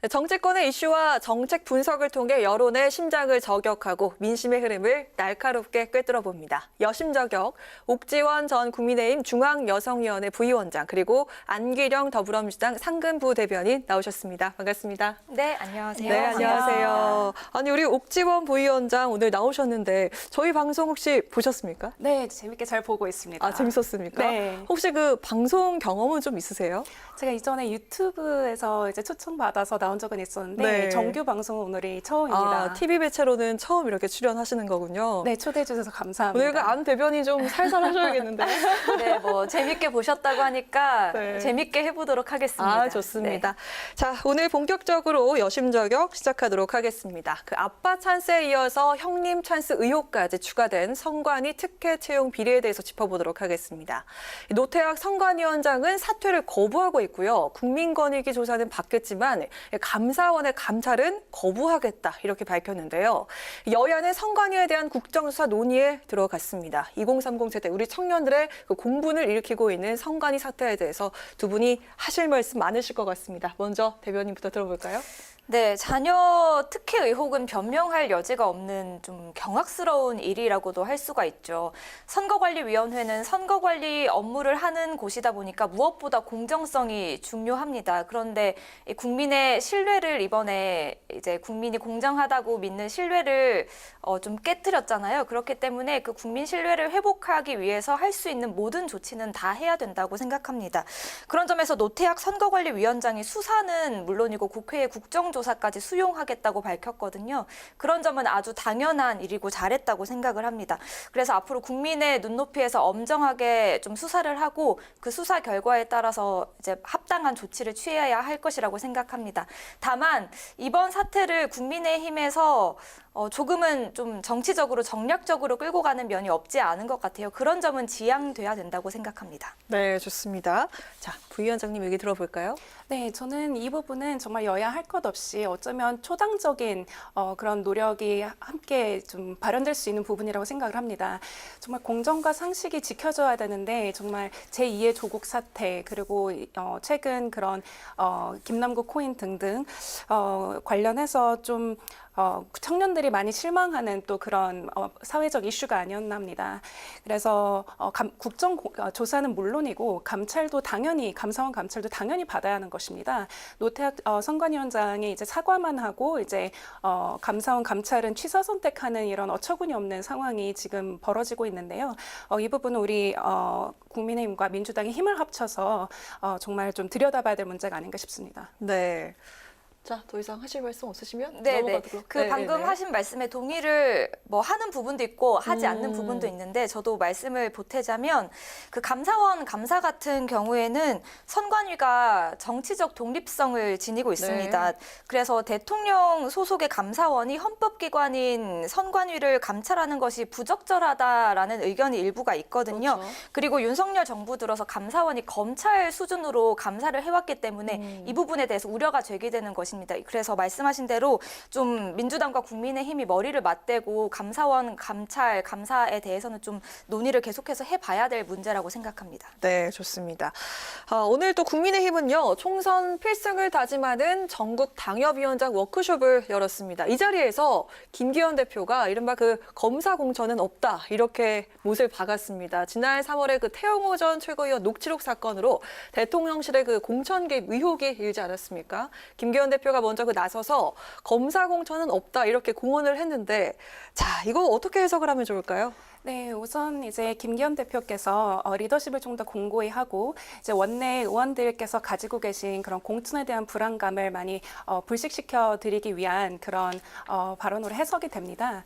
정치권의 이슈와 정책 분석을 통해 여론의 심장을 저격하고 민심의 흐름을 날카롭게 꿰뚫어봅니다. 여심저격, 옥지원 전 국민의힘 중앙여성위원회 부위원장 그리고 안기령 더불어민주당 상근부 대변인 나오셨습니다. 반갑습니다. 네, 안녕하세요. 네, 안녕하세요. 아니, 우리 옥지원 부위원장 오늘 나오셨는데 저희 방송 혹시 보셨습니까? 네, 재밌게 잘 보고 있습니다. 아, 재밌었습니까? 네. 혹시 그 방송 경험은 좀 있으세요? 제가 이전에 유튜브에서 이제 초청받아서 나온 적은 있었는데 네. 정규 방송은 오늘이 처음입니다. 아, TV 매체로는 처음 이렇게 출연하시는 거군요. 네, 초대해 주셔서 감사합니다. 오늘 그 안 대변인 좀 살살 하셔야겠는데. 네, 뭐 재밌게 보셨다고 하니까 네. 재밌게 해보도록 하겠습니다. 아, 좋습니다. 자, 오늘 본격적으로 여심저격 시작하도록 하겠습니다. 그 아빠 찬스에 이어서 형님 찬스 의혹까지 추가된 선관위 특혜 채용 비리에 대해서 짚어보도록 하겠습니다. 노태학 선관위원장은 사퇴를 거부하고 있고요. 국민권익위 조사는 받겠지만 감사원의 감찰은 거부하겠다 이렇게 밝혔는데요. 여야는 선관위에 대한 국정수사 논의에 들어갔습니다. 2030 세대 우리 청년들의 그 공분을 일으키고 있는 선관위 사태에 대해서 두 분이 하실 말씀 많으실 것 같습니다. 먼저 대변인부터 들어볼까요? 네, 자녀 특혜 의혹은 변명할 여지가 없는 좀 경악스러운 일이라고도 할 수가 있죠. 선거관리위원회는 선거관리 업무를 하는 곳이다 보니까 무엇보다 공정성이 중요합니다. 그런데 이 국민의 신뢰를 이번에 이제 국민이 공정하다고 믿는 신뢰를 좀 깨뜨렸잖아요. 그렇기 때문에 그 국민 신뢰를 회복하기 위해서 할 수 있는 모든 조치는 다 해야 된다고 생각합니다. 그런 점에서 노태학 선거관리위원장이 수사는 물론이고 국회의 국정조사까지 수용하겠다고 밝혔거든요. 그런 점은 아주 당연한 일이고 잘했다고 생각을 합니다. 그래서 앞으로 국민의 눈높이에서 엄정하게 좀 수사를 하고 그 수사 결과에 따라서 이제 합당한 조치를 취해야 할 것이라고 생각합니다. 다만 이번 사태를 국민의힘에서 조금은 좀 정치적으로 정략적으로 끌고 가는 면이 없지 않은 것 같아요. 그런 점은 지양돼야 된다고 생각합니다. 네, 좋습니다. 자, 부위원장님 얘기 들어볼까요? 네, 저는 이 부분은 정말 여야 할 것 없이 어쩌면 초당적인 그런 노력이 함께 좀 발현될 수 있는 부분이라고 생각을 합니다. 정말 공정과 상식이 지켜져야 되는데 정말 제2의 조국 사태 그리고 최근 그런 김남국 코인 등등 관련해서 좀 청년들이 많이 실망하는 또 그런 사회적 이슈가 아니었나 합니다. 그래서 국정조사는 물론이고 감찰도 당연히 감사원 감찰도 당연히 받아야 하는 것입니다. 노태학 선관위원장이 이제 사과만 하고 이제 감사원 감찰은 취사 선택하는 이런 어처구니 없는 상황이 지금 벌어지고 있는데요. 이 부분은 우리 국민의힘과 민주당이 힘을 합쳐서 정말 좀 들여다봐야 될 문제가 아닌가 싶습니다. 네. 자, 더 이상 하실 말씀 없으시면 네, 넘어가도록. 그 방금 하신 말씀에 동의를 뭐 하는 부분도 있고 하지 않는 부분도 있는데 저도 말씀을 보태자면 그 감사원 감사 같은 경우에는 선관위가 정치적 독립성을 지니고 있습니다. 네. 그래서 대통령 소속의 감사원이 헌법기관인 선관위를 감찰하는 것이 부적절하다라는 의견이 일부가 있거든요. 그렇죠. 그리고 윤석열 정부 들어서 감사원이 검찰 수준으로 감사를 해왔기 때문에 이 부분에 대해서 우려가 제기되는 것입니다. 그래서 말씀하신 대로 좀 민주당과 국민의힘이 머리를 맞대고 감사원 감찰, 감사에 대해서는 좀 논의를 계속해서 해봐야 될 문제라고 생각합니다. 네, 좋습니다. 오늘 또 국민의힘은요, 총선 필승을 다짐하는 전국 당협위원장 워크숍을 열었습니다. 이 자리에서 김기현 대표가 이른바 그 검사 공천은 없다, 이렇게 못을 박았습니다. 지난 3월에 그 태영호 전 최고위원 녹취록 사건으로 대통령실의 그 공천 개입 의혹이 일지 않았습니까? 김기현 대표가 먼저 그 나서서 검사 공천은 없다, 이렇게 공언을 했는데, 자, 이거 어떻게 해석을 하면 좋을까요? 네, 우선 이제 김기현 대표께서 리더십을 좀 더 공고히 하고 이제 원내 의원들께서 가지고 계신 그런 공천에 대한 불안감을 많이 불식시켜 드리기 위한 그런 발언으로 해석이 됩니다.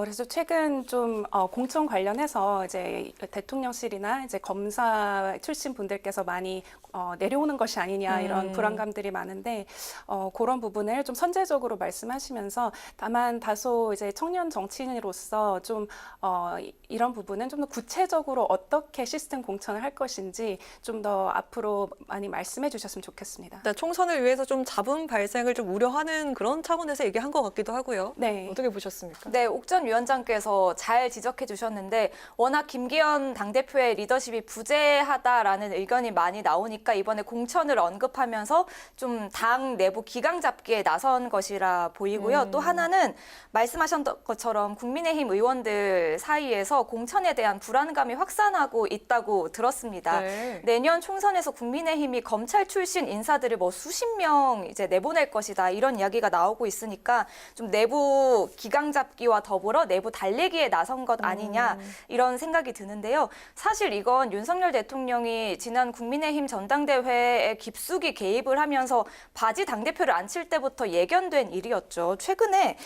그래서 최근 좀 공천 관련해서 이제 대통령실이나 이제 검사 출신 분들께서 많이 내려오는 것이 아니냐 이런 불안감들이 많은데 그런 부분을 좀 선제적으로 말씀하시면서 다만 다소 이제 청년 정치인으로서 좀 이런 부분은 좀 더 구체적으로 어떻게 시스템 공천을 할 것인지 좀 더 앞으로 많이 말씀해 주셨으면 좋겠습니다. 일단 총선을 위해서 좀 잡음 발생을 좀 우려하는 그런 차원에서 얘기한 것 같기도 하고요. 네. 어떻게 보셨습니까? 네, 옥전 위원장께서 잘 지적해 주셨는데 워낙 김기현 당대표의 리더십이 부재하다라는 의견이 많이 나오니까 이번에 공천을 언급하면서 좀 당 내부 기강 잡기에 나선 것이라 보이고요. 또 하나는 말씀하셨던 것처럼 국민의힘 의원들 사이에서 공천에 대한 불안감이 확산하고 있다고 들었습니다. 네. 내년 총선에서 국민의힘이 검찰 출신 인사들을 뭐 수십 명 이제 내보낼 것이다 이런 이야기가 나오고 있으니까 좀 내부 기강 잡기와 더불어 내부 달래기에 나선 것 아니냐 이런 생각이 드는데요. 사실 이건 윤석열 대통령이 지난 국민의힘 전당대회에 깊숙이 개입을 하면서 바지 당대표를 앉힐 때부터 예견된 일이었죠. 최근에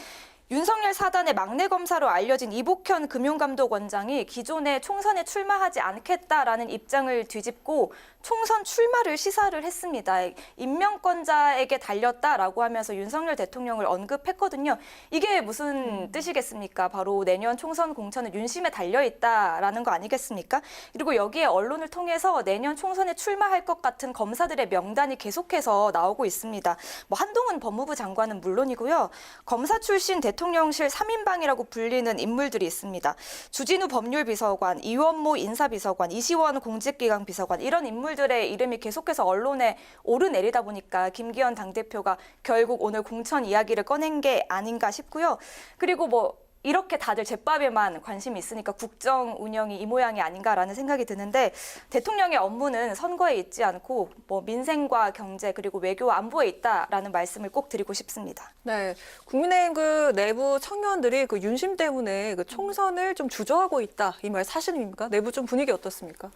윤석열 사단의 막내 검사로 알려진 이복현 금융감독원장이 기존에 총선에 출마하지 않겠다라는 입장을 뒤집고 총선 출마를 시사를 했습니다. 임명권자에게 달렸다라고 하면서 윤석열 대통령을 언급했거든요. 이게 무슨 뜻이겠습니까? 바로 내년 총선 공천은 윤심에 달려있다라는 거 아니겠습니까? 그리고 여기에 언론을 통해서 내년 총선에 출마할 것 같은 검사들의 명단이 계속해서 나오고 있습니다. 뭐 한동훈 법무부 장관은 물론이고요. 검사 출신 대통령실 3인방이라고 불리는 인물들이 있습니다. 주진우 법률비서관, 이원모 인사비서관, 이시원 공직기강비서관 이런 인물들의 이름이 계속해서 언론에 오르내리다 보니까 김기현 당대표가 결국 오늘 공천 이야기를 꺼낸 게 아닌가 싶고요. 그리고 뭐 이렇게 다들 제밥에만 관심이 있으니까 국정 운영이 이 모양이 아닌가라는 생각이 드는데 대통령의 업무는 선거에 있지 않고 뭐 민생과 경제 그리고 외교와 안보에 있다라는 말씀을 꼭 드리고 싶습니다. 네, 국민의힘 그 내부 청년들이 그 윤심 때문에 그 총선을 좀 주저하고 있다. 이 말 사실입니까? 내부 좀 분위기 어떻습니까?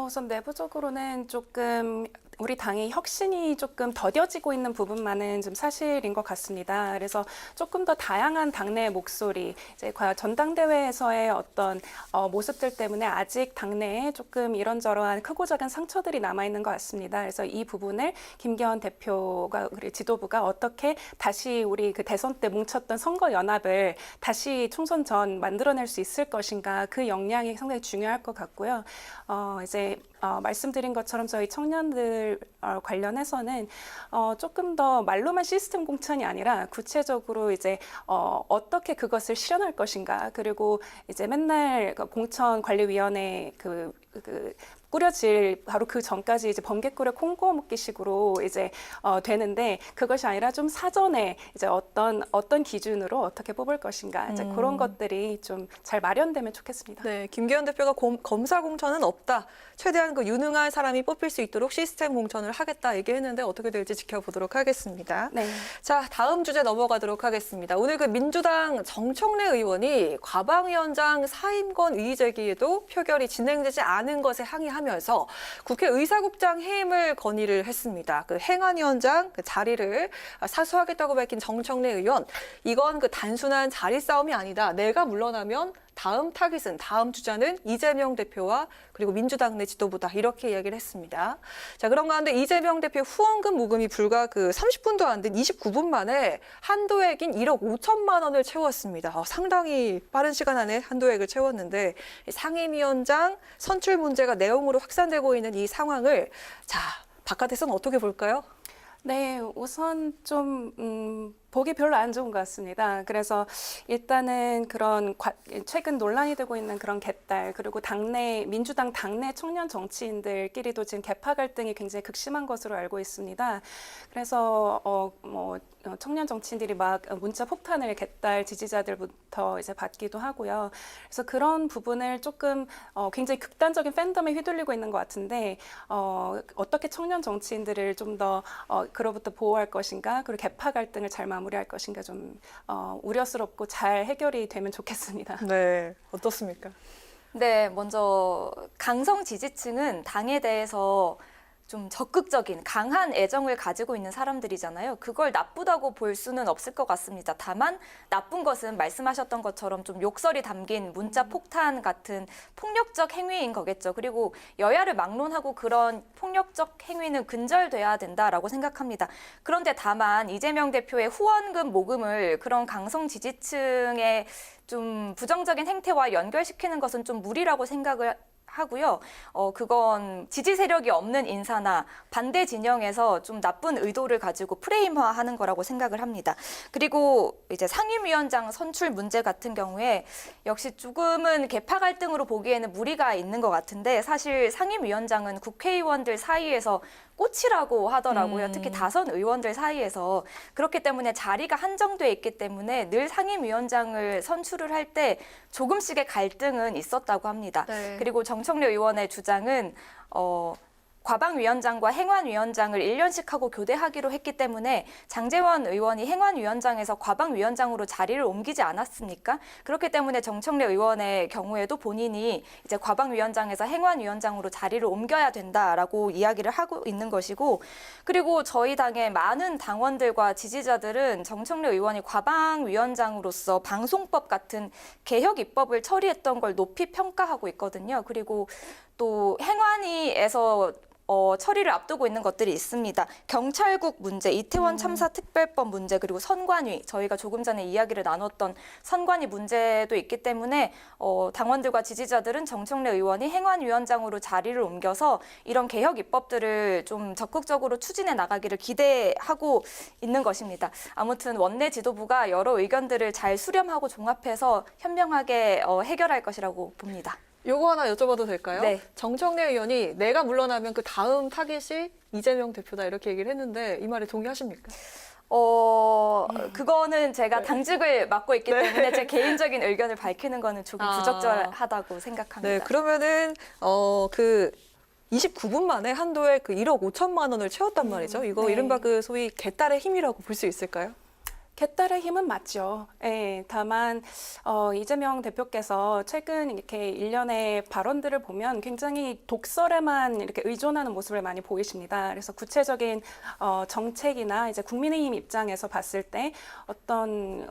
우선 내부적으로는 조금 우리 당의 혁신이 조금 더뎌지고 있는 부분만은 좀 사실인 것 같습니다. 그래서 조금 더 다양한 당내 목소리, 이제 전당대회에서의 어떤 모습들 때문에 아직 당내에 조금 이런저런 크고 작은 상처들이 남아있는 것 같습니다. 그래서 이 부분을 김기현 대표가 우리 지도부가 어떻게 다시 우리 그 대선 때 뭉쳤던 선거 연합을 다시 총선 전 만들어낼 수 있을 것인가 그 역량이 상당히 중요할 것 같고요. 이제 말씀드린 것처럼 저희 청년들 관련해서는 조금 더 말로만 시스템 공천이 아니라 구체적으로 이제 어떻게 그것을 실현할 것인가 그리고 이제 맨날 공천관리위원회 꾸려질 바로 그 전까지 이제 번개꿀에 콩고 먹기식으로 이제 되는데 그것이 아니라 좀 사전에 이제 어떤 기준으로 어떻게 뽑을 것인가 이제 그런 것들이 좀 잘 마련되면 좋겠습니다. 네, 김기현 대표가 검사 공천은 없다. 최대한 그 유능한 사람이 뽑힐 수 있도록 시스템 공천을 하겠다 얘기했는데 어떻게 될지 지켜보도록 하겠습니다. 네. 자, 다음 주제 넘어가도록 하겠습니다. 오늘 그 민주당 정청래 의원이 과방위원장 사임권 이의 제기에도 표결이 진행되지 않은 것에 항의하면서 국회 의사국장 해임을 건의를 했습니다. 그 행안위원장 그 자리를 사수하겠다고 밝힌 정청래 의원, 이건 그 단순한 자리 싸움이 아니다. 내가 물러나면 다음 타깃은 다음 주자는 이재명 대표와 그리고 민주당 내 지도부다 이렇게 이야기를 했습니다. 자, 그런 가운데 이재명 대표 후원금 모금이 불과 그 30분도 안 된 29분 만에 한도액인 1억 5천만 원을 채웠습니다. 상당히 빠른 시간 안에 한도액을 채웠는데 상임위원장 선출 문제가 내용으로 확산되고 있는 이 상황을 자, 바깥에서는 어떻게 볼까요? 네, 우선 좀 보기 별로 안 좋은 것 같습니다. 그래서 일단은 그런 최근 논란이 되고 있는 그런 갯달 그리고 민주당 당내 청년 정치인들끼리도 지금 계파 갈등이 굉장히 극심한 것으로 알고 있습니다. 그래서 청년 정치인들이 막 문자 폭탄을 갯달 지지자들부터 이제 받기도 하고요. 그래서 그런 부분을 조금 굉장히 극단적인 팬덤에 휘둘리고 있는 것 같은데 어떻게 청년 정치인들을 좀 더 그로부터 보호할 것인가 그리고 계파 갈등을 잘 마무리할 것인가 좀 우려스럽고 잘 해결이 되면 좋겠습니다. 네, 어떻습니까? 네, 먼저 강성 지지층은 당에 대해서 좀 적극적인 강한 애정을 가지고 있는 사람들이잖아요. 그걸 나쁘다고 볼 수는 없을 것 같습니다. 다만 나쁜 것은 말씀하셨던 것처럼 좀 욕설이 담긴 문자 폭탄 같은 폭력적 행위인 거겠죠. 그리고 여야를 막론하고 그런 폭력적 행위는 근절돼야 된다라고 생각합니다. 그런데 다만 이재명 대표의 후원금 모금을 그런 강성 지지층의 좀 부정적인 행태와 연결시키는 것은 좀 무리라고 생각을 하고요. 그건 지지 세력이 없는 인사나 반대 진영에서 좀 나쁜 의도를 가지고 프레임화하는 거라고 생각을 합니다. 그리고 이제 상임위원장 선출 문제 같은 경우에 역시 조금은 계파 갈등으로 보기에는 무리가 있는 것 같은데 사실 상임위원장은 국회의원들 사이에서 꽃이라고 하더라고요. 특히 다선 의원들 사이에서. 그렇기 때문에 자리가 한정돼 있기 때문에 늘 상임위원장을 선출을 할 때 조금씩의 갈등은 있었다고 합니다. 네. 그리고 정청래 의원의 주장은 과방위원장과 행안위원장을 1년씩 하고 교대하기로 했기 때문에 장제원 의원이 행안위원장에서 과방위원장으로 자리를 옮기지 않았습니까? 그렇기 때문에 정청래 의원의 경우에도 본인이 이제 과방위원장에서 행안위원장으로 자리를 옮겨야 된다라고 이야기를 하고 있는 것이고, 그리고 저희 당의 많은 당원들과 지지자들은 정청래 의원이 과방위원장으로서 방송법 같은 개혁 입법을 처리했던 걸 높이 평가하고 있거든요. 그리고 또 행안위에서 처리를 앞두고 있는 것들이 있습니다. 경찰국 문제, 이태원 참사 특별법 문제, 그리고 선관위, 저희가 조금 전에 이야기를 나눴던 선관위 문제도 있기 때문에 당원들과 지지자들은 정청래 의원이 행안위원장으로 자리를 옮겨서 이런 개혁 입법들을 좀 적극적으로 추진해 나가기를 기대하고 있는 것입니다. 아무튼 원내 지도부가 여러 의견들을 잘 수렴하고 종합해서 현명하게 해결할 것이라고 봅니다. 요거 하나 여쭤봐도 될까요? 네. 정청래 의원이 내가 물러나면 그 다음 타깃이 이재명 대표다 이렇게 얘기를 했는데 이 말에 동의하십니까? 그거는 제가 당직을 맡고 있기 네. 때문에 제 개인적인 의견을 밝히는 거는 조금 부적절하다고 생각합니다. 네, 그러면은 그 29분 만에 한도에 그 1억 5천만 원을 채웠단 말이죠. 이거 네. 이른바 그 소위 개딸의 힘이라고 볼 수 있을까요? 개딸의 힘은 맞죠. 예, 다만 이재명 대표께서 최근 이렇게 일련의 발언들을 보면 굉장히 독설에만 이렇게 의존하는 모습을 많이 보이십니다. 그래서 구체적인 정책이나 이제 국민의힘 입장에서 봤을 때 어떤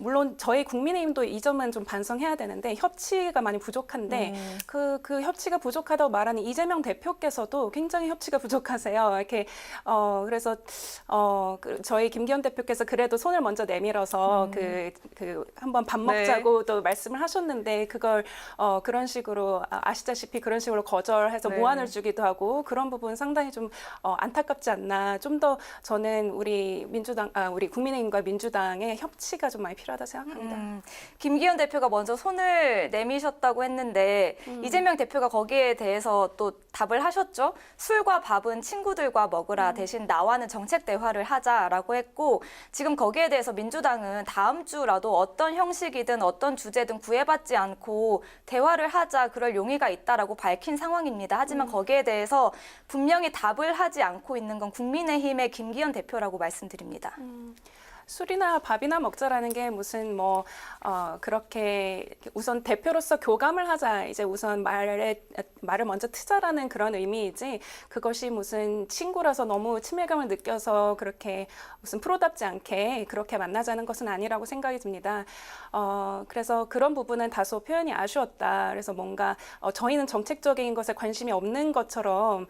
물론 저희 국민의힘도 이 점은 좀 반성해야 되는데 협치가 많이 부족한데 그 협치가 부족하다고 말하는 이재명 대표께서도 굉장히 협치가 부족하세요. 이렇게 그래서 저희 김기현 대표께서 그래도 손을 먼저 내밀어서 그 한번 밥 먹자고 또 말씀을 하셨는데 그걸 그런 식으로 아시다시피 그런 식으로 거절해서 무안을 주기도 하고 그런 부분 상당히 좀 안타깝지 않나. 좀 더 저는 우리 국민의힘과 민주당의 협치가 좀 많이 필요하다 생각합니다. 김기현 대표가 먼저 손을 내미셨다고 했는데 이재명 대표가 거기에 대해서 또 답을 하셨죠. 술과 밥은 친구들과 먹으라. 대신 나와는 정책 대화를 하자라고 했고 지금 거기에 대해서 민주당은 다음 주라도 어떤 형식이든 어떤 주제든 구애받지 않고 대화를 하자 그럴 용의가 있다라고 밝힌 상황입니다. 하지만 거기에 대해서 분명히 답을 하지 않고 있는 건 국민의힘의 김기현 대표라고 말씀드립니다. 술이나 밥이나 먹자라는 게 무슨 그렇게 우선 대표로서 교감을 하자 이제 우선 말을 먼저 트자라는 그런 의미이지 그것이 무슨 친구라서 너무 친밀감을 느껴서 그렇게 무슨 프로답지 않게 그렇게 만나자는 것은 아니라고 생각이 듭니다. 그래서 그런 부분은 다소 표현이 아쉬웠다. 그래서 뭔가 저희는 정책적인 것에 관심이 없는 것처럼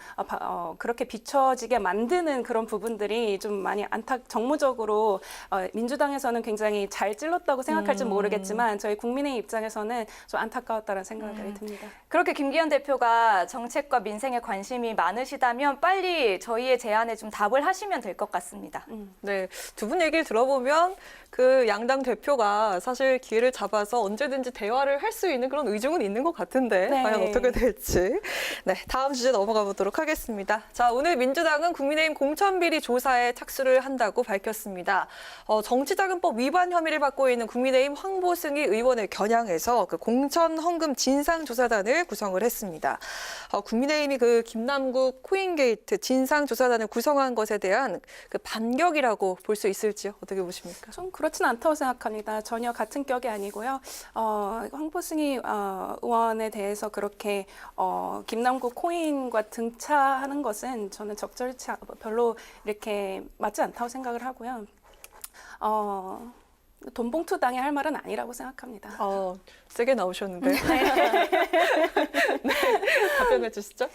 그렇게 비춰지게 만드는 그런 부분들이 좀 많이 정무적으로 민주당에서는 굉장히 잘 찔렀다고 생각할지 모르겠지만 저희 국민의 입장에서는 좀 안타까웠다는 생각이 듭니다. 그렇게 김기현 대표가 정책과 민생에 관심이 많으시다면 빨리 저희의 제안에 좀 답을 하시면 될 것 같습니다. 네, 두 분 얘기를 들어보면 그 양당 대표가 사실 기회를 잡아서 언제든지 대화를 할 수 있는 그런 의중은 있는 것 같은데 네. 과연 어떻게 될지. 네, 다음 주제 넘어가 보도록 하겠습니다. 자, 오늘 민주당은 국민의힘 공천비리 조사에 착수를 한다고 밝혔습니다. 정치자금법 위반 혐의를 받고 있는 국민의힘 황보승희 의원을 겨냥해서 그 공천 헌금 진상조사단을 구성을 했습니다. 국민의힘이 그 김남국 코인게이트 진상조사단을 구성한 것에 대한 그 반격이라고 볼 수 있을지요? 어떻게 보십니까? 좀 그렇진 않다고 생각합니다. 전혀 같은 격이 아니고요. 황보승희 의원에 대해서 그렇게 김남국 코인과 등차하는 것은 저는 적절치 별로 이렇게 맞지 않다고 생각을 하고요. 돈봉투 당에 할 말은 아니라고 생각합니다. 세게 나오셨는데. 네. 답변해 주시죠.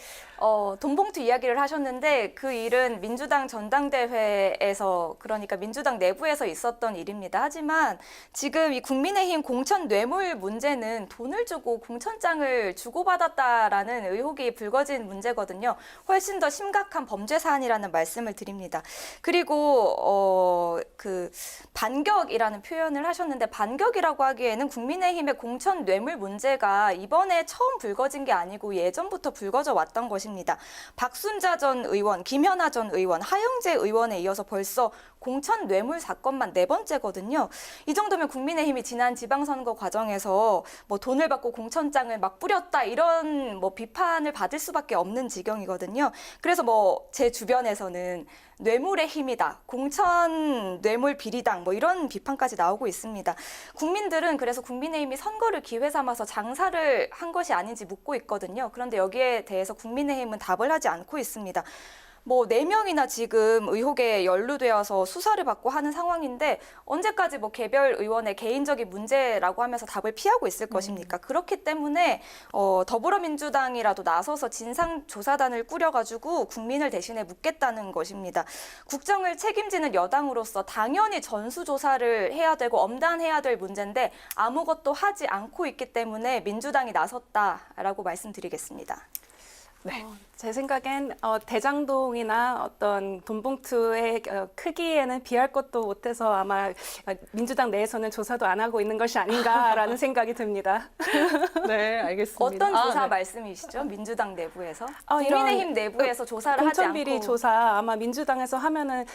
돈봉투 이야기를 하셨는데 그 일은 민주당 전당대회에서 그러니까 민주당 내부에서 있었던 일입니다. 하지만 지금 이 국민의힘 공천 뇌물 문제는 돈을 주고 공천장을 주고받았다라는 의혹이 불거진 문제거든요. 훨씬 더 심각한 범죄 사안이라는 말씀을 드립니다. 그리고 그 반격이라는 표현을 하셨는데 반격이라고 하기에는 국민의힘의 공천 뇌물 문제가 이번에 처음 불거진 게 아니고 예전부터 불거져 왔던 것입니다. 박순자 전 의원, 김현아 전 의원, 하영재 의원에 이어서 벌써 공천 뇌물 사건만 4번째거든요. 이 정도면 국민의힘이 지난 지방선거 과정에서 뭐 돈을 받고 공천장을 막 뿌렸다 이런 뭐 비판을 받을 수밖에 없는 지경이거든요. 그래서 뭐 제 주변에서는 뇌물의 힘이다, 공천 뇌물 비리당 뭐 이런 비판까지 나오고 있습니다. 국민들은 그래서 국민의힘이 선거를 기회 삼아서 장사를 한 것이 아닌지 묻고 있거든요. 그런데 여기에 대해서 국민의힘은 답을 하지 않고 있습니다. 뭐 4명이나 지금 의혹에 연루되어서 수사를 받고 하는 상황인데 언제까지 뭐 개별 의원의 개인적인 문제라고 하면서 답을 피하고 있을 것입니까? 그렇기 때문에 더불어민주당이라도 나서서 진상조사단을 꾸려가지고 국민을 대신해 묻겠다는 것입니다. 국정을 책임지는 여당으로서 당연히 전수조사를 해야 되고 엄단해야 될 문제인데 아무것도 하지 않고 있기 때문에 민주당이 나섰다라고 말씀드리겠습니다. 네. 제 생각엔 대장동이나 어떤 돈봉투의 크기에는 비할 것도 못해서 아마 민주당 내에서는 조사도 안 하고 있는 것이 아닌가라는 생각이 듭니다. 네, 알겠습니다. 어떤 조사 네. 말씀이시죠? 민주당 내부에서? 이런 국민의힘 내부에서 조사를 하지 않고. 공천비리 조사 아마 민주당에서 하면은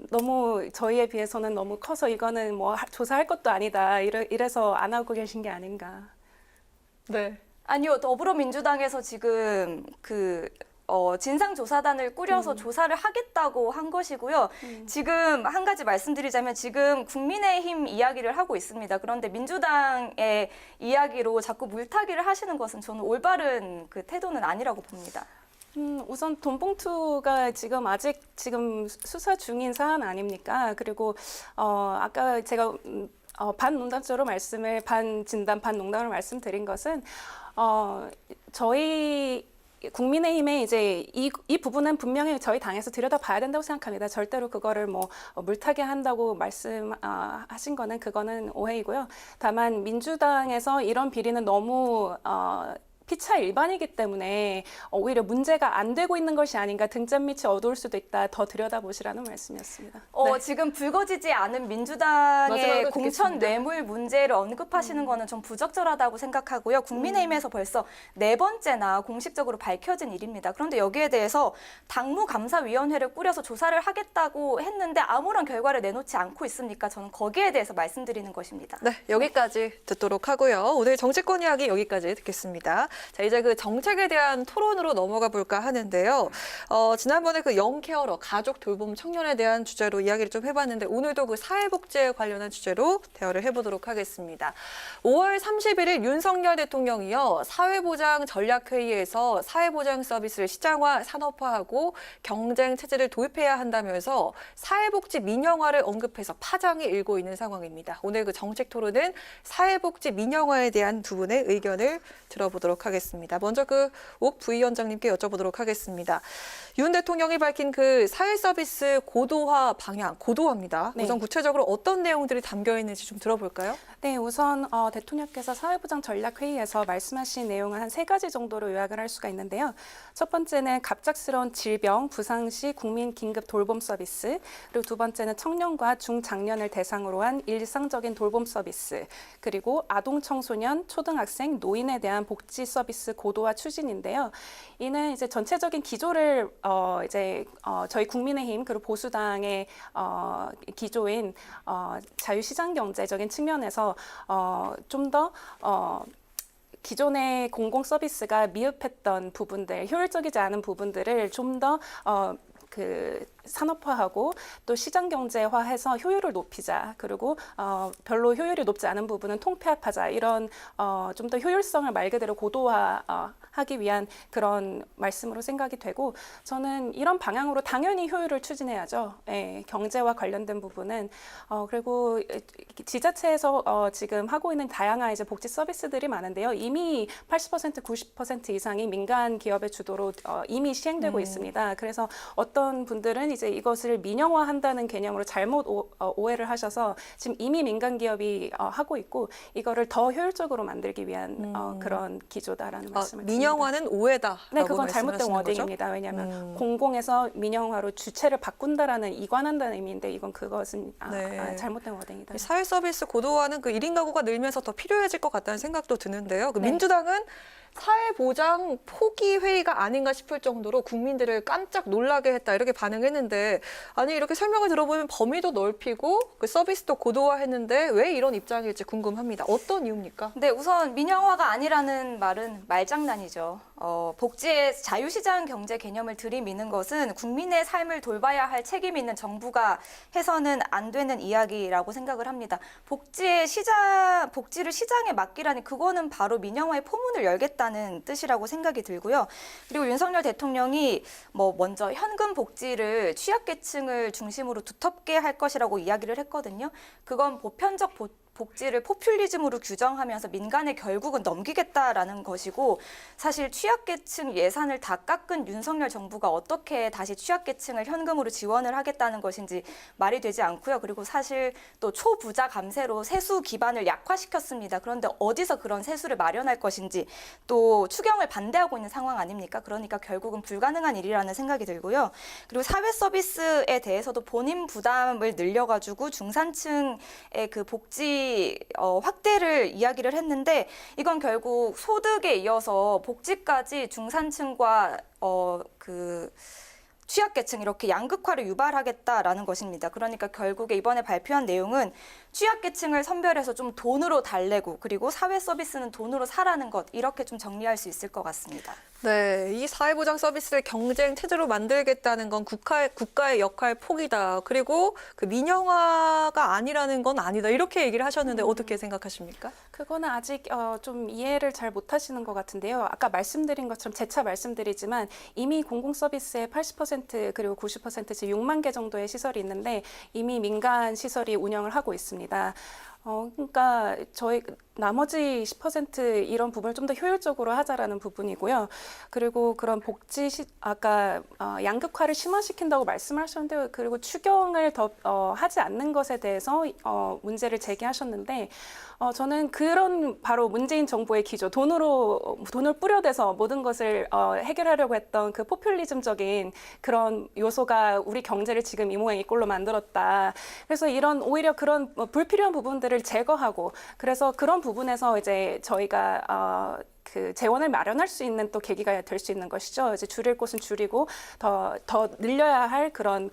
너무 저희에 비해서는 너무 커서 이거는 뭐 조사할 것도 아니다 이래서 안 하고 계신 게 아닌가. 네. 아니요, 더불어민주당에서 지금 진상조사단을 꾸려서 조사를 하겠다고 한 것이고요. 지금 한 가지 말씀드리자면 지금 국민의힘 이야기를 하고 있습니다. 그런데 민주당의 이야기로 자꾸 물타기를 하시는 것은 저는 올바른 그 태도는 아니라고 봅니다. 우선 돈봉투가 아직 수사 중인 사안 아닙니까? 그리고 아까 제가 반농담적으로 반 진담, 반 농담으로 말씀드린 것은 저희 국민의힘의 이제 이 부분은 분명히 저희 당에서 들여다봐야 된다고 생각합니다. 절대로 그거를 뭐 물타기 한다고 말씀하신 거는 그거는 오해이고요. 다만 민주당에서 이런 비리는 너무 피차 일반이기 때문에 오히려 문제가 안 되고 있는 것이 아닌가, 등잔 밑이 어두울 수도 있다, 더 들여다보시라는 말씀이었습니다. 네. 지금 불거지지 않은 민주당의 마지막으로 공천 듣겠습니다. 뇌물 문제를 언급하시는 거는 좀 부적절하다고 생각하고요. 국민의힘에서 벌써 4번째나 공식적으로 밝혀진 일입니다. 그런데 여기에 대해서 당무감사위원회를 꾸려서 조사를 하겠다고 했는데 아무런 결과를 내놓지 않고 있으니까 저는 거기에 대해서 말씀드리는 것입니다. 네, 여기까지 듣도록 하고요. 오늘 정치권 이야기 여기까지 듣겠습니다. 자, 이제 그 정책에 대한 토론으로 넘어가 볼까 하는데요. 지난번에 그 영케어러, 가족 돌봄 청년에 대한 주제로 이야기를 좀 해봤는데 오늘도 그 사회복지에 관련한 주제로 대화를 해보도록 하겠습니다. 5월 31일 윤석열 대통령이요, 사회보장 전략회의에서 사회보장 서비스를 시장화, 산업화하고 경쟁 체제를 도입해야 한다면서 사회복지 민영화를 언급해서 파장이 일고 있는 상황입니다. 오늘 그 정책 토론은 사회복지 민영화에 대한 두 분의 의견을 들어보도록 하겠습니다. 먼저 그 옥 부위원장님께 여쭤보도록 하겠습니다. 윤 대통령이 밝힌 그 사회 서비스 고도화 방향, 고도화입니다. 네. 우선 구체적으로 어떤 내용들이 담겨 있는지 좀 들어볼까요? 네, 우선 대통령께서 사회보장 전략회의에서 말씀하신 내용을 한 3가지 정도로 요약을 할 수가 있는데요. 첫 번째는 갑작스러운 질병, 부상 시 국민 긴급 돌봄 서비스, 그리고 두 번째는 청년과 중장년을 대상으로 한 일상적인 돌봄 서비스, 그리고 아동, 청소년, 초등학생, 노인에 대한 복지 서비스 고도화 추진인데요. 이는 이제 전체적인 기조를 저희 국민의힘 그리고 보수당의 기조인 자유시장 경제적인 측면에서 좀 더 기존의 공공 서비스가 미흡했던 부분들, 효율적이지 않은 부분들을 좀 더 산업화하고 또 시장 경제화해서 효율을 높이자. 그리고 별로 효율이 높지 않은 부분은 통폐합하자. 이런 좀 더 효율성을 말 그대로 고도화하기 위한 그런 말씀으로 생각이 되고, 저는 이런 방향으로 당연히 효율을 추진해야죠. 예, 경제와 관련된 부분은 그리고 지자체에서 지금 하고 있는 다양한 이제 복지 서비스들이 많은데요. 이미 80% 90% 이상이 민간 기업의 주도로 이미 시행되고 있습니다. 그래서 어떤 분들은 이제 이것을 민영화한다는 개념으로 잘못 오해를 하셔서 지금 이미 민간 기업이 하고 있고 이거를 더 효율적으로 만들기 위한 그런 기조다라는 말씀을 드립니다. 민영화는 오해다. 네, 그건 잘못된 워딩입니다. 왜냐하면 공공에서 민영화로 주체를 바꾼다라는 이관한다는 의미인데 그것은 네. 잘못된 워딩이다. 사회 서비스 고도화는 그 1인 가구가 늘면서 더 필요해질 것 같다는 생각도 드는데요. 그 민주당은 사회보장 포기 회의가 아닌가 싶을 정도로 국민들을 깜짝 놀라게 했다 이렇게 반응했는데, 아니 이렇게 설명을 들어보면 범위도 넓히고 그 서비스도 고도화했는데 왜 이런 입장일지 궁금합니다. 어떤 이유입니까? 네, 우선 민영화가 아니라는 말은 말장난이죠. 복지의 자유시장 경제 개념을 들이미는 것은 국민의 삶을 돌봐야 할 책임 있는 정부가 해서는 안 되는 이야기라고 생각을 합니다. 복지를 시장에 맡기라니 그거는 바로 민영화의 포문을 열겠다는 뜻이라고 생각이 들고요. 그리고 윤석열 대통령이 먼저 현금 복지를 취약계층을 중심으로 두텁게 할 것이라고 이야기를 했거든요. 그건 보편적 복지를 포퓰리즘으로 규정하면서 민간에 결국은 넘기겠다라는 것이고, 사실 취약계층 예산을 다 깎은 윤석열 정부가 어떻게 다시 취약계층을 현금으로 지원을 하겠다는 것인지 말이 되지 않고요. 그리고 사실 또 초부자 감세로 세수 기반을 약화시켰습니다. 그런데 어디서 그런 세수를 마련할 것인지 또 추경을 반대하고 있는 상황 아닙니까? 그러니까 결국은 불가능한 일이라는 생각이 들고요. 그리고 사회 서비스에 대해서도 본인 부담을 늘려가지고 중산층의 그 복지 확대를 이야기를 했는데, 이건 결국 소득에 이어서 복지까지 중산층과 취약계층 이렇게 양극화를 유발하겠다라는 것입니다. 그러니까 결국에 이번에 발표한 내용은 취약계층을 선별해서 좀 돈으로 달래고, 그리고 사회 서비스는 돈으로 사라는 것, 이렇게 좀 정리할 수 있을 것 같습니다. 네, 이 사회보장 서비스를 경쟁 체제로 만들겠다는 건 국가의 역할 포기다. 그리고 그 민영화가 아니라는 건 아니다. 이렇게 얘기를 하셨는데 어떻게 생각하십니까? 그거는 아직 좀 이해를 잘 못하시는 것 같은데요. 아까 말씀드린 것처럼 재차 말씀드리지만 이미 공공 서비스의 80% 그리고 90% 즉 6만 개 정도의 시설이 있는데 이미 민간 시설이 운영을 하고 있습니다. 그러니까 저희 나머지 10% 이런 부분을 좀 더 효율적으로 하자라는 부분이고요. 그리고 그런 아까 양극화를 심화시킨다고 말씀하셨는데, 그리고 추경을 더 하지 않는 것에 대해서 문제를 제기하셨는데, 저는 그런 바로 문재인 정부의 기조, 돈을 뿌려대서 모든 것을 해결하려고 했던 그 포퓰리즘적인 그런 요소가 우리 경제를 지금 이 모양 이 꼴로 만들었다. 그래서 오히려 그런 불필요한 부분들을 제거하고, 그래서 그런 부분에서 이제 저희가 그 재원을 마련할 수 있는 또 계기가 될 수 있는 것이죠. 이제 줄일 곳은 줄이고 더 늘려야 할 그런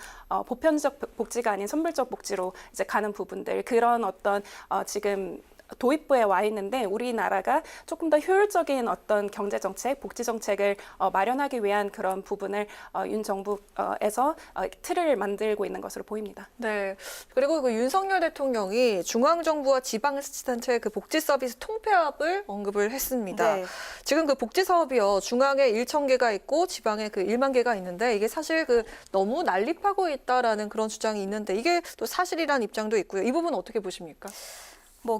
보편적 복지가 아닌 선별적 복지로 이제 가는 부분들, 그런 어떤 지금 도입부에 와 있는데 우리나라가 조금 더 효율적인 어떤 경제 정책, 복지 정책을 마련하기 위한 그런 부분을 윤 정부에서 틀을 만들고 있는 것으로 보입니다. 네. 그리고 그 윤석열 대통령이 중앙정부와 지방자치단체의 그 복지 서비스 통폐합을 언급을 했습니다. 네. 지금 그 복지 사업이요, 중앙에 1,000개가 있고 지방에 그 1만 개가 있는데 이게 사실 그 너무 난립하고 있다라는 그런 주장이 있는데 이게 또 사실이라는 입장도 있고요. 이 부분 어떻게 보십니까?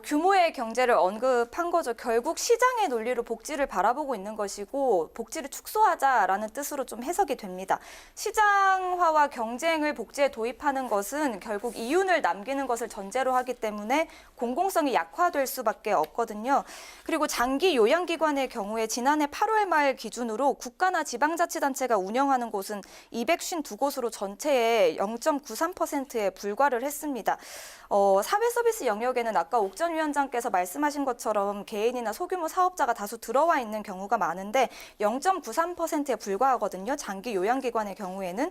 규모의 경제를 언급한 거죠. 결국 시장의 논리로 복지를 바라보고 있는 것이고 복지를 축소하자라는 뜻으로 좀 해석이 됩니다. 시장화와 경쟁을 복지에 도입하는 것은 결국 이윤을 남기는 것을 전제로 하기 때문에 공공성이 약화될 수밖에 없거든요. 그리고 장기 요양기관의 경우에 지난해 8월 말 기준으로 국가나 지방자치단체가 운영하는 곳은 252곳으로 전체의 0.93%에 불과를 했습니다. 사회 서비스 영역에는 아까 옥전 위원장께서 말씀하신 것처럼 개인이나 소규모 사업자가 다수 들어와 있는 경우가 많은데 0.93%에 불과하거든요. 장기 요양기관의 경우에는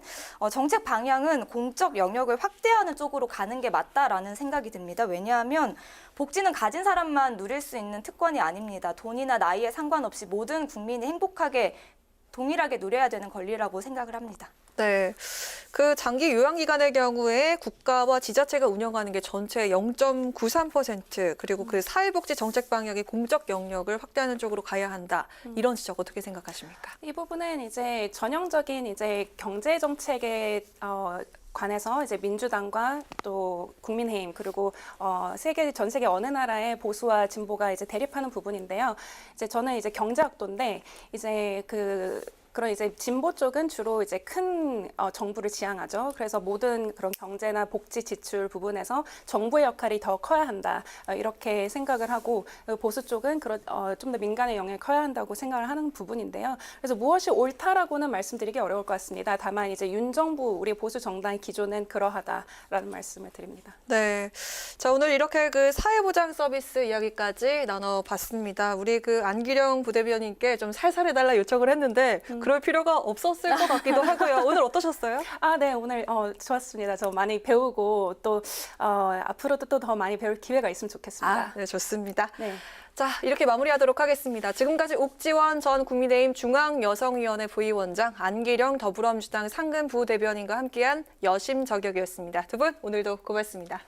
정책 방향은 공적 영역을 확대하는 쪽으로 가는 게 맞다라는 생각이 듭니다. 왜냐하면 복지는 가진 사람만 누릴 수 있는 특권이 아닙니다. 돈이나 나이에 상관없이 모든 국민이 행복하게 동일하게 누려야 되는 권리라고 생각을 합니다. 네, 그 장기 요양기관의 경우에 국가와 지자체가 운영하는 게 전체 0.93% 그리고 그 사회복지 정책 방향이 공적 영역을 확대하는 쪽으로 가야 한다. 이런 지적 어떻게 생각하십니까? 이 부분은 이제 전형적인 이제 경제 정책에 관해서 이제 민주당과 또 국민의힘 그리고 전 세계 어느 나라의 보수와 진보가 이제 대립하는 부분인데요. 이제 저는 이제 경제학도인데 이제 그런 이제 진보 쪽은 주로 이제 큰 정부를 지향하죠. 그래서 모든 그런 경제나 복지 지출 부분에서 정부의 역할이 더 커야 한다. 이렇게 생각을 하고 보수 쪽은 좀 더 민간의 영역이 커야 한다고 생각을 하는 부분인데요. 그래서 무엇이 옳다라고는 말씀드리기 어려울 것 같습니다. 다만 이제 윤 정부 우리 보수 정당의 기조는 그러하다라는 말씀을 드립니다. 네, 자 오늘 이렇게 그 사회보장 서비스 이야기까지 나눠봤습니다. 우리 그 안기령 부대변인께 좀 살살 해달라 요청을 했는데 그럴 필요가 없었을 것 같기도 하고요. 오늘 어떠셨어요? 네, 오늘 좋았습니다. 저 많이 배우고 또 앞으로도 또 더 많이 배울 기회가 있으면 좋겠습니다. 네, 좋습니다. 네. 자, 이렇게 마무리하도록 하겠습니다. 지금까지 옥지원 전 국민의힘 중앙여성위원회 부위원장, 안기령 더불어민주당 상근 부대변인과 함께한 여심저격이었습니다. 두 분 오늘도 고맙습니다.